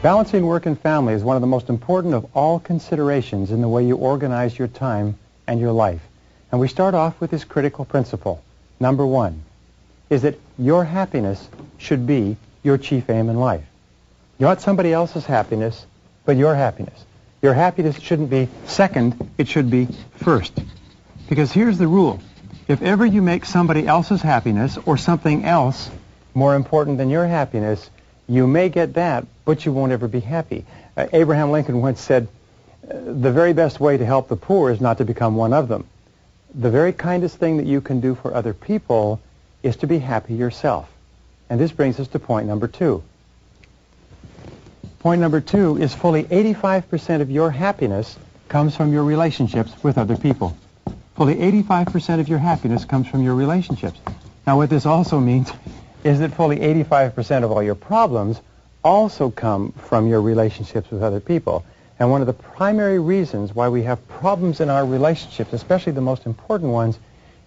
Balancing work and family is one of the most important of all considerations in the way you organize your time and your life. And we start off with this critical principle. Number one is that your happiness should be your chief aim in life. Not somebody else's happiness, but your happiness. Your happiness shouldn't be second, it should be first. Because here's the rule. If ever you make somebody else's happiness or something else more important than your happiness, you may get that, but you won't ever be happy. Abraham Lincoln once said, the very best way to help the poor is not to become one of them. The very kindest thing that you can do for other people is to be happy yourself. And this brings us to point number two. Point number two is fully 85% of your happiness comes from your relationships with other people. Fully 85% of your happiness comes from your relationships. Now what this also means is that fully 85% of all your problems also come from your relationships with other people. And one of the primary reasons why we have problems in our relationships, especially the most important ones,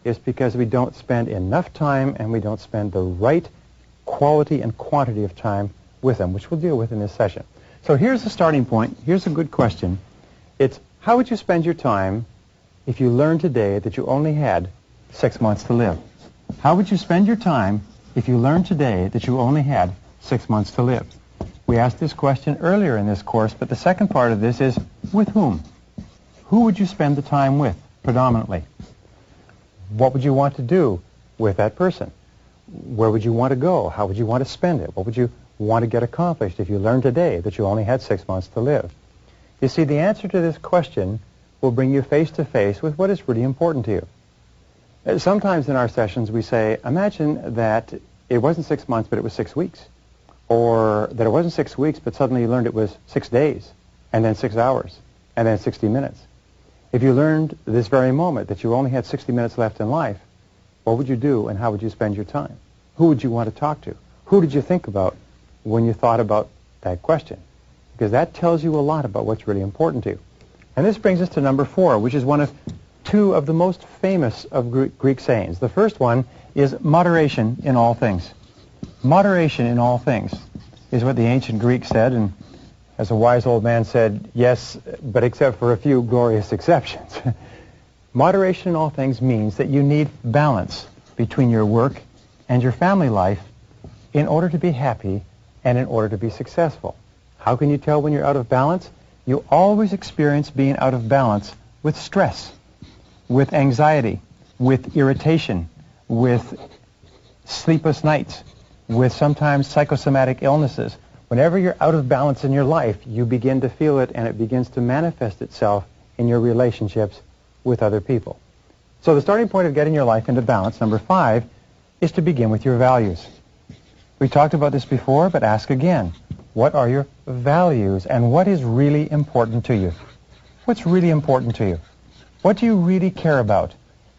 is because we don't spend enough time and we don't spend the right quality and quantity of time with them, which we'll deal with in this session. So here's the starting point. Here's a good question. It's, how would you spend your time if you learned today that you only had 6 months to live? How would you spend your time if you learned today that you only had 6 months to live? We asked this question earlier in this course, but the second part of this is, with whom? Who would you spend the time with, predominantly? What would you want to do with that person? Where would you want to go? How would you want to spend it? What would you want to get accomplished if you learned today that you only had 6 months to live? You see, the answer to this question will bring you face to face with what is really important to you. Sometimes in our sessions we say, imagine that it wasn't 6 months, but it was 6 weeks. Or that it wasn't 6 weeks, but suddenly you learned it was 6 days, and then 6 hours, and then 60 minutes. If you learned this very moment that you only had 60 minutes left in life, what would you do and how would you spend your time? Who would you want to talk to? Who did you think about when you thought about that question? Because that tells you a lot about what's really important to you. And this brings us to number 4, which is one of two of the most famous of Greek sayings. The first one is moderation in all things. Moderation in all things is what the ancient Greeks said, and as a wise old man said, yes, but except for a few glorious exceptions. Moderation in all things means that you need balance between your work and your family life in order to be happy and in order to be successful. How can you tell when you're out of balance? You always experience being out of balance with stress, with anxiety, with irritation, with sleepless nights, with sometimes psychosomatic illnesses. Whenever you're out of balance in your life, you begin to feel it, and it begins to manifest itself in your relationships with other people. So the starting point of getting your life into balance, number 5, is to begin with your values. We talked about this before, but ask again. What are your values, and what is really important to you? What's really important to you? What do you really care about?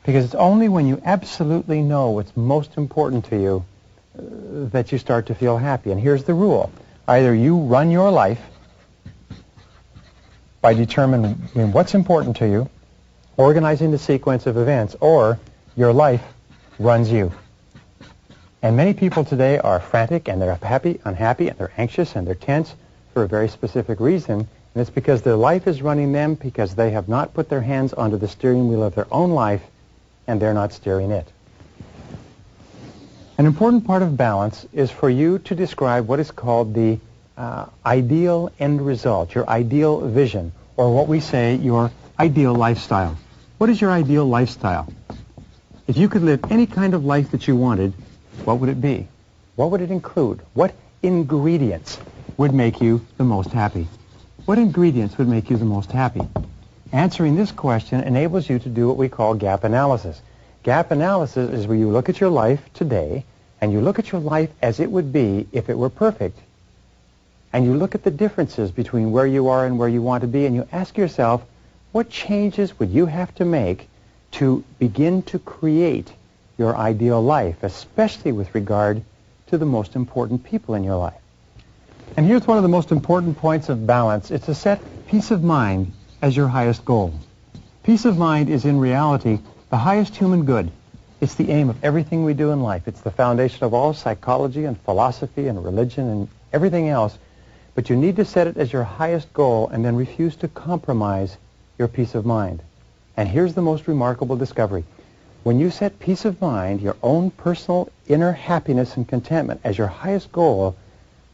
Because it's only when you absolutely know what's most important to you that you start to feel happy. And here's the rule. Either you run your life by determining what's important to you, organizing the sequence of events, or your life runs you. And many people today are frantic, and they're happy, unhappy, and they're anxious, and they're tense for a very specific reason. And it's because their life is running them, because they have not put their hands onto the steering wheel of their own life, and they're not steering it. An important part of balance is for you to describe what is called the ideal end result, your ideal vision, or what we say, your ideal lifestyle. What is your ideal lifestyle? If you could live any kind of life that you wanted, what would it be? What would it include? What ingredients would make you the most happy? What ingredients would make you the most happy? Answering this question enables you to do what we call gap analysis. Gap analysis is where you look at your life today, and you look at your life as it would be if it were perfect. And you look at the differences between where you are and where you want to be, and you ask yourself, what changes would you have to make to begin to create your ideal life, especially with regard to the most important people in your life? And here's one of the most important points of balance. It's to set peace of mind as your highest goal. Peace of mind is in reality the highest human good. It's the aim of everything we do in life. It's the foundation of all psychology and philosophy and religion and everything else, But you need to set it as your highest goal and then refuse to compromise your peace of mind. And here's the most remarkable discovery. When you set peace of mind, your own personal inner happiness and contentment as your highest goal,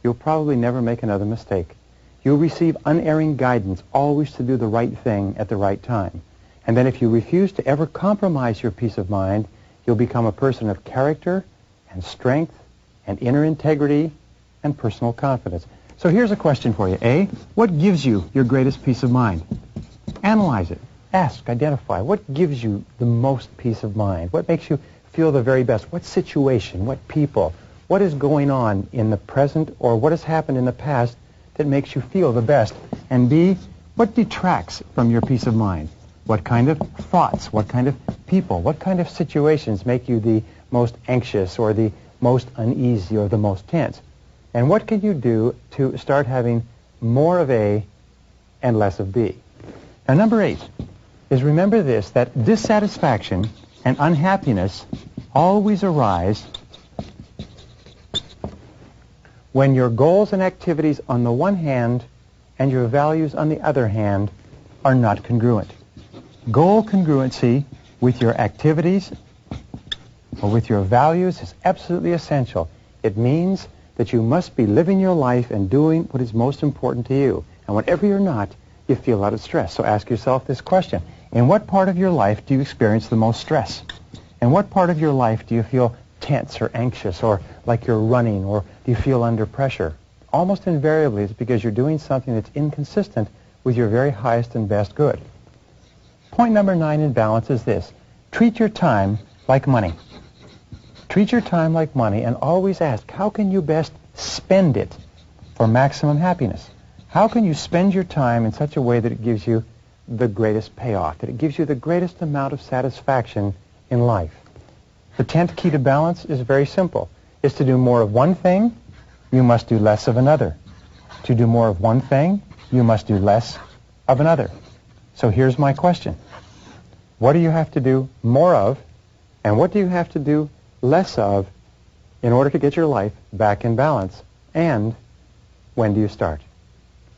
you'll probably never make another mistake. You'll receive unerring guidance, always to do the right thing at the right time. And then if you refuse to ever compromise your peace of mind, you'll become a person of character and strength and inner integrity and personal confidence. So here's a question for you. A, what gives you your greatest peace of mind? Analyze it. Ask, identify. What gives you the most peace of mind? What makes you feel the very best? What situation? What people? What is going on in the present or what has happened in the past that makes you feel the best? And B, what detracts from your peace of mind? What kind of thoughts? What kind of people? What kind of situations make you the most anxious or the most uneasy or the most tense? And what can you do to start having more of A and less of B? Now, number 8 is remember this, that dissatisfaction and unhappiness always arise when your goals and activities on the one hand and your values on the other hand are not congruent. Goal congruency with your activities or with your values is absolutely essential. It means that you must be living your life and doing what is most important to you. And whenever you're not, you feel a lot of stress. So ask yourself this question. In what part of your life do you experience the most stress? In what part of your life do you feel tense or anxious or like you're running, or do you feel under pressure? Almost invariably it's because you're doing something that's inconsistent with your very highest and best good. Point number 9 in balance is this. Treat your time like money. Treat your time like money and always ask, how can you best spend it for maximum happiness? How can you spend your time in such a way that it gives you the greatest payoff, that it gives you the greatest amount of satisfaction in life? The 10th key to balance is very simple. It's to do more of one thing, you must do less of another. To do more of one thing, you must do less of another. So here's my question. What do you have to do more of, and what do you have to do less of in order to get your life back in balance? And when do you start?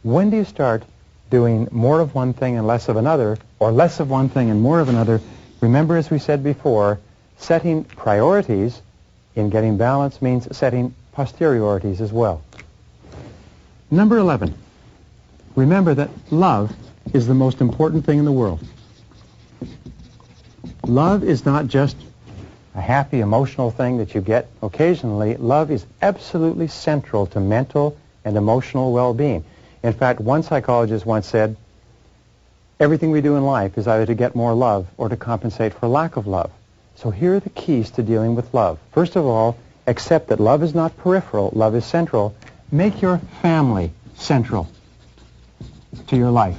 When do you start doing more of one thing and less of another, or less of one thing and more of another? Remember, as we said before, setting priorities in getting balance means setting posteriorities as well. Number 11. Remember that love is the most important thing in the world. Love is not just a happy, emotional thing that you get occasionally. Love is absolutely central to mental and emotional well-being. In fact, one psychologist once said, everything we do in life is either to get more love or to compensate for lack of love. So here are the keys to dealing with love. First of all, accept that love is not peripheral, love is central. Make your family central to your life,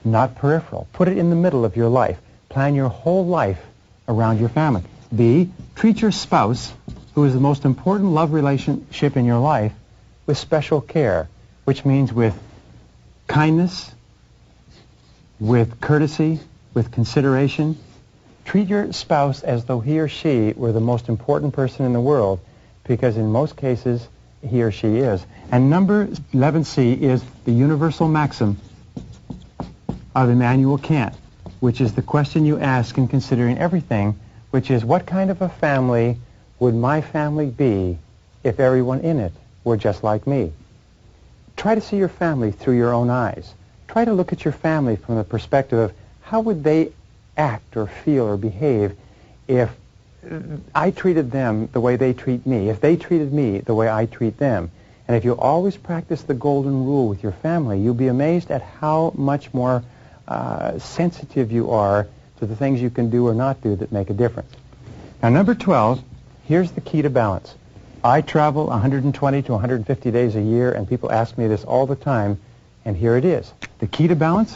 not peripheral. Put it in the middle of your life. Plan your whole life around your family. B, treat your spouse, who is the most important love relationship in your life, with special care, which means with kindness, with courtesy, with consideration. Treat your spouse as though he or she were the most important person in the world, because in most cases, he or she is. And number 11C is the universal maxim of Immanuel Kant, which is the question you ask in considering everything, which is, what kind of a family would my family be if everyone in it were just like me? Try to see your family through your own eyes. Try to look at your family from the perspective of how would they act or feel or behave if I treated them the way they treat me, if they treated me the way I treat them. And if you always practice the golden rule with your family, you'll be amazed at how much more sensitive you are to the things you can do or not do that make a difference. Now, number 12, here's the key to balance. I travel 120 to 150 days a year, and people ask me this all the time, and here it is. The key to balance?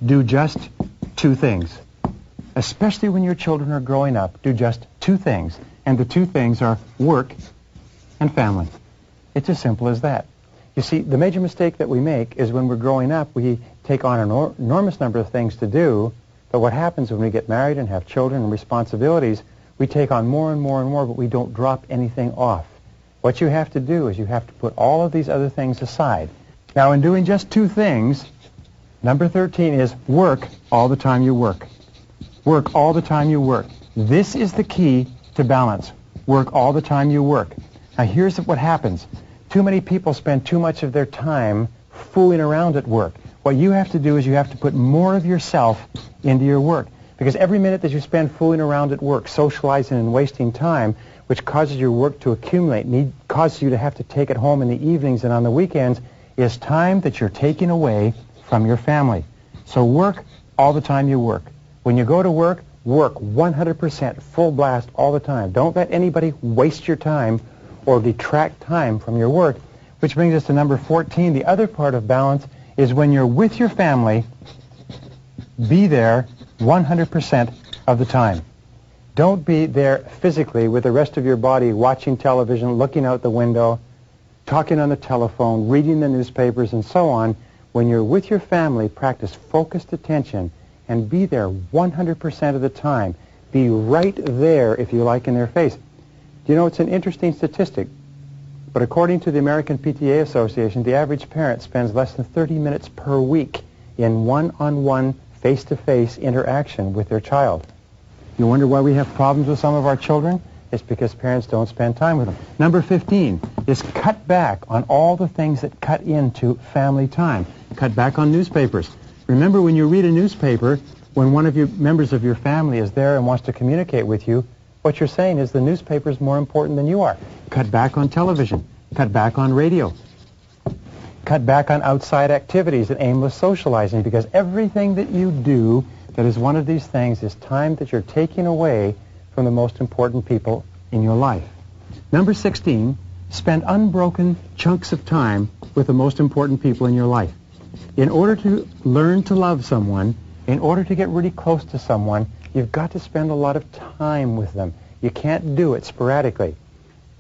Do just 2 things. Especially when your children are growing up, do just 2 things. And the 2 things are work and family. It's as simple as that. You see, the major mistake that we make is when we're growing up, we take on an enormous number of things to do, but what happens when we get married and have children and responsibilities, we take on more and more and more, but we don't drop anything off. What you have to do is you have to put all of these other things aside. Now, in doing just two things, number 13 is work all the time you work. Work all the time you work. This is the key to balance. Work all the time you work. Now, here's what happens. Too many people spend too much of their time fooling around at work. What you have to do is you have to put more of yourself into your work. Because every minute that you spend fooling around at work, socializing and wasting time, which causes your work to accumulate, causes you to have to take it home in the evenings and on the weekends, is time that you're taking away from your family. So work all the time you work. When you go to work, work 100% full blast all the time. Don't let anybody waste your time or detract time from your work, which brings us to number 14. The other part of balance is when you're with your family, be there 100% of the time. Don't be there physically with the rest of your body watching television, looking out the window, talking on the telephone, reading the newspapers, and so on. When you're with your family, practice focused attention and be there 100% of the time. Be right there, if you like, in their face. You know, it's an interesting statistic, but according to the American PTA Association, the average parent spends less than 30 minutes per week in one-on-one, face-to-face interaction with their child. You wonder why we have problems with some of our children? It's because parents don't spend time with them. Number 15 is cut back on all the things that cut into family time. Cut back on newspapers. Remember, when you read a newspaper, when one of your members of your family is there and wants to communicate with you, what you're saying is the newspaper is more important than you are. Cut back on television. Cut back on radio. Cut back on outside activities and aimless socializing, because everything that you do that is one of these things is time that you're taking away from the most important people in your life. Number 16, spend unbroken chunks of time with the most important people in your life. In order to learn to love someone, in order to get really close to someone, you've got to spend a lot of time with them. You can't do it sporadically.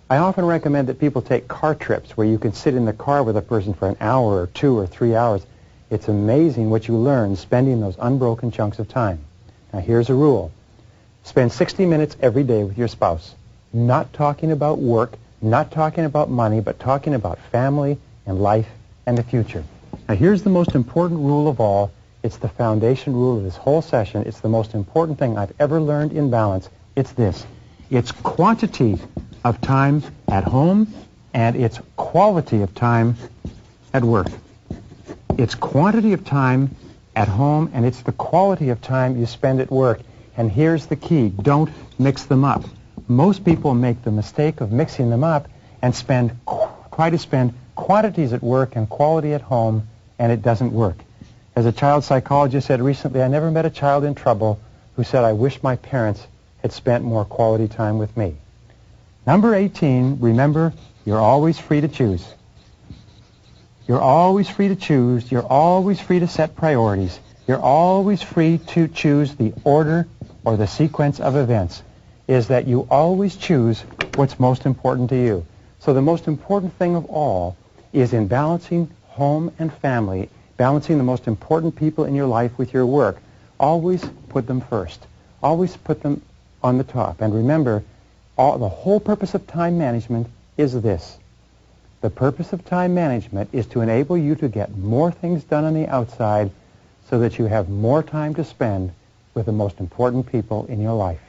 I often recommend that people take car trips where you can sit in the car with a person for an hour or 2 or 3 hours. It's amazing what you learn spending those unbroken chunks of time. Now, here's a rule. Spend 60 minutes every day with your spouse, not talking about work, not talking about money, but talking about family and life and the future. Now, here's the most important rule of all. It's the foundation rule of this whole session. It's the most important thing I've ever learned in balance. It's this. It's quantity of time at home, and it's quality of time at work. It's quantity of time at home, and it's the quality of time you spend at work. And here's the key. Don't mix them up. Most people make the mistake of mixing them up and try to spend quantities at work and quality at home, and it doesn't work. As a child psychologist said recently, I never met a child in trouble who said, I wish my parents had spent more quality time with me. Number 18, remember, you're always free to choose. You're always free to choose. You're always free to set priorities. You're always free to choose the order or the sequence of events. Is that you always choose what's most important to you. So the most important thing of all is in balancing home and family, balancing the most important people in your life with your work. Always put them first. Always put them on the top. And remember, the whole purpose of time management is this. The purpose of time management is to enable you to get more things done on the outside so that you have more time to spend with the most important people in your life.